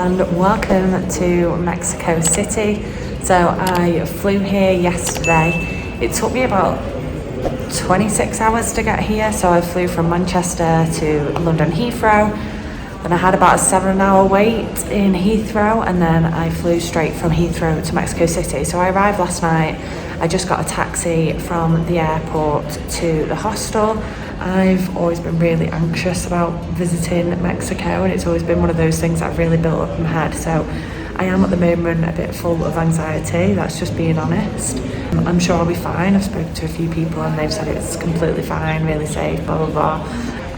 and welcome to Mexico City. So I flew here yesterday. It took me about 26 hours to get here. So I flew from Manchester to London Heathrow. Then I had about a 7-hour wait in Heathrow, and then I flew straight from Heathrow to Mexico City. So I arrived last night. I just got a taxi from the airport to the hostel. I've always been really anxious about visiting Mexico, and it's always been one of those things that I've really built up in my head. So I am at the moment a bit full of anxiety, that's just being honest. I'm sure I'll be fine. I've spoken to a few people and they've said it's completely fine, really safe, blah, blah, blah.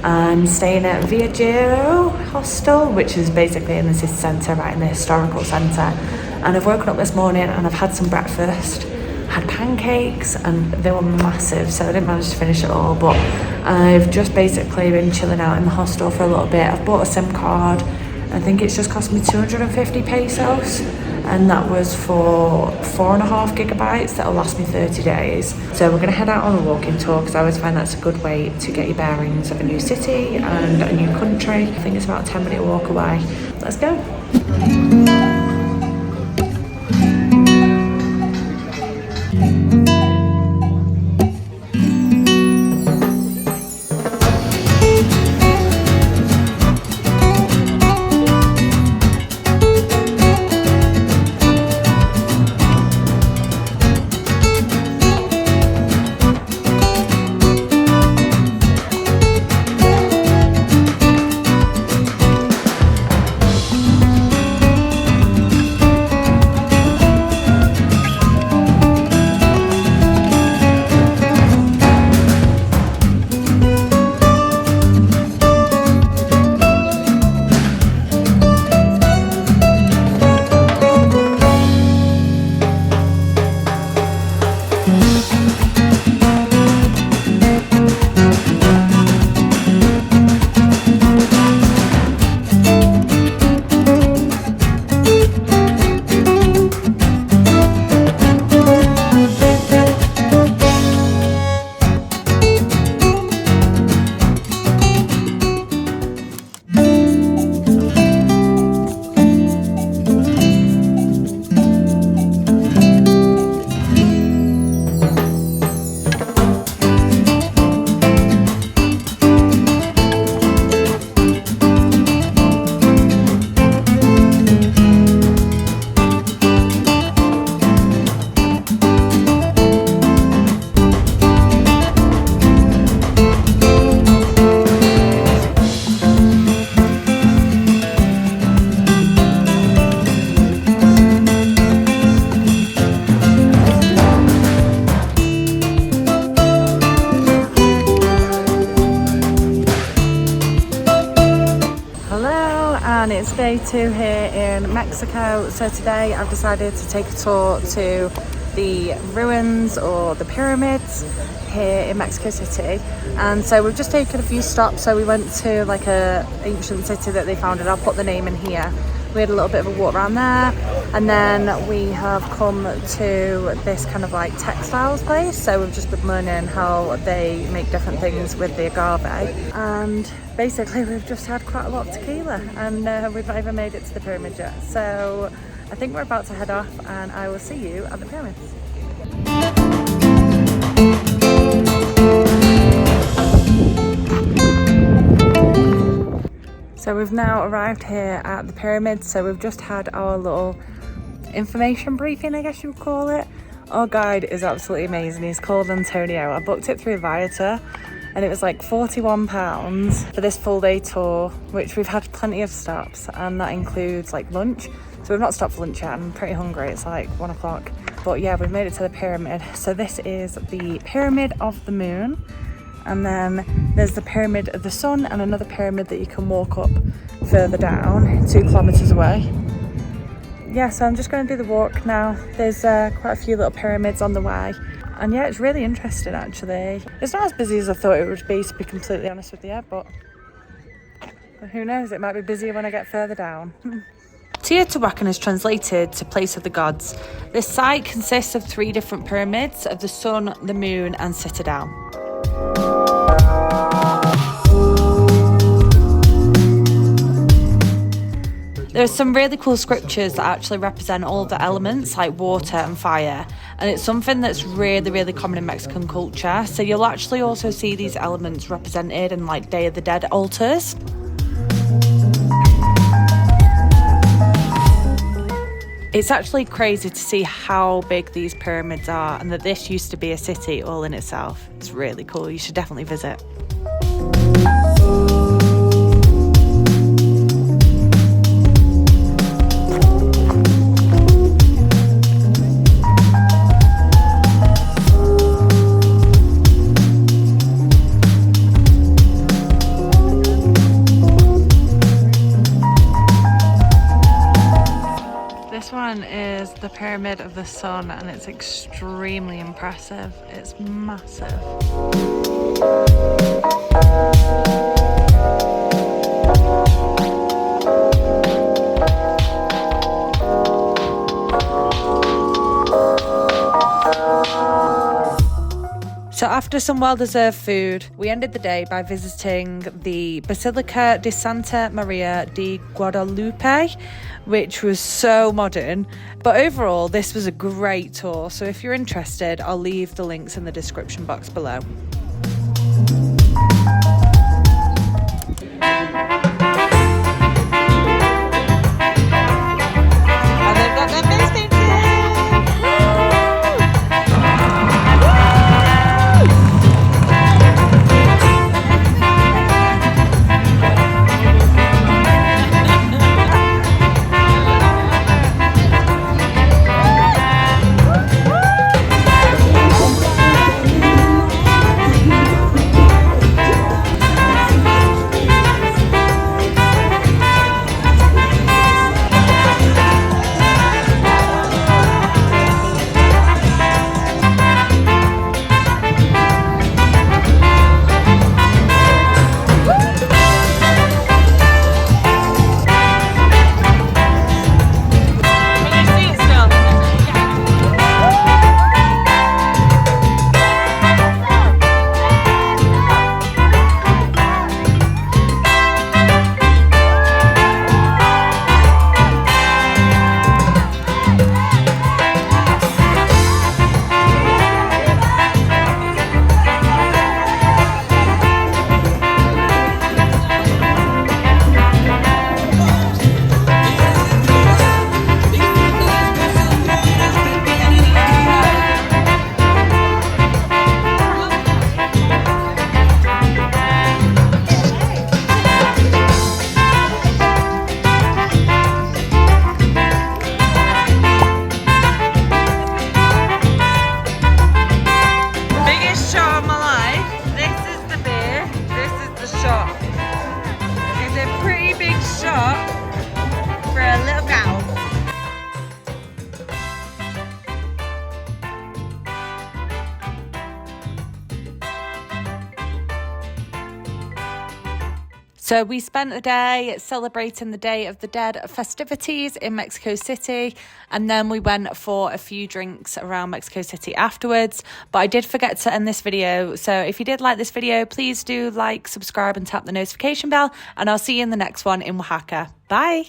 I'm staying at Viajero Hostel, which is basically in the city centre, right in the historical centre. And I've woken up this morning and I've had some breakfast. Had pancakes and they were massive, so I didn't manage to finish it all, but I've just basically been chilling out in the hostel for a little bit. I've bought a SIM card. I think it's just cost me 250 pesos, and that was for 4.5 gigabytes that'll last me 30 days. So we're going to head out on a walking tour, because I always find that's a good way to get your bearings of a new city and a new country. I think it's about a 10-minute walk away. Let's go. And it's day 2 here in Mexico. So today I've decided to take a tour to the ruins or the pyramids here in Mexico City. And so we've just taken a few stops. So we went to like a ancient city that they founded. I'll put the name in here. We had a little bit of a walk around there, and then we have come to this kind of like textiles place. So we've just been learning how they make different things with the agave, and basically we've just had quite a lot of tequila, and we've not even made it to the pyramid yet. So I think we're about to head off, and I will see you at the pyramids. So we've now arrived here at the pyramids. So we've just had our little information briefing, I guess you would call it. Our guide is absolutely amazing. He's called Antonio. I booked it through Viator, and it was like £41 for this full day tour, which we've had plenty of stops, and that includes like lunch. So we've not stopped for lunch yet. I'm pretty hungry. It's like 1 o'clock. But yeah, we've made it to the pyramid. So this is the Pyramid of the Moon. And then there's the Pyramid of the Sun, and another pyramid that you can walk up further down 2 kilometers away. Yeah, so I'm just going to do the walk now. There's quite a few little pyramids on the way. And yeah, it's really interesting actually. It's not as busy as I thought it would be, to be completely honest with you, but who knows, it might be busier when I get further down. Teotihuacan is translated to place of the gods. This site consists of 3 different pyramids of the sun, the moon and citadel. There are some really cool scriptures that actually represent all the elements like water and fire, and it's something that's really, really common in Mexican culture. So you'll actually also see these elements represented in like Day of the Dead altars. It's actually crazy to see how big these pyramids are and that this used to be a city all in itself. It's really cool. You should definitely visit. This one is the Pyramid of the Sun, and it's extremely impressive. It's massive. So after some well-deserved food, we ended the day by visiting the Basilica de Santa Maria de Guadalupe, which was so modern. But overall, this was a great tour. So if you're interested, I'll leave the links in the description box below. So we spent a day celebrating the Day of the Dead festivities in Mexico City, and then we went for a few drinks around Mexico City afterwards. But I did forget to end this video, so if you did like this video, please do like, subscribe and tap the notification bell, and I'll see you in the next one in Oaxaca. Bye!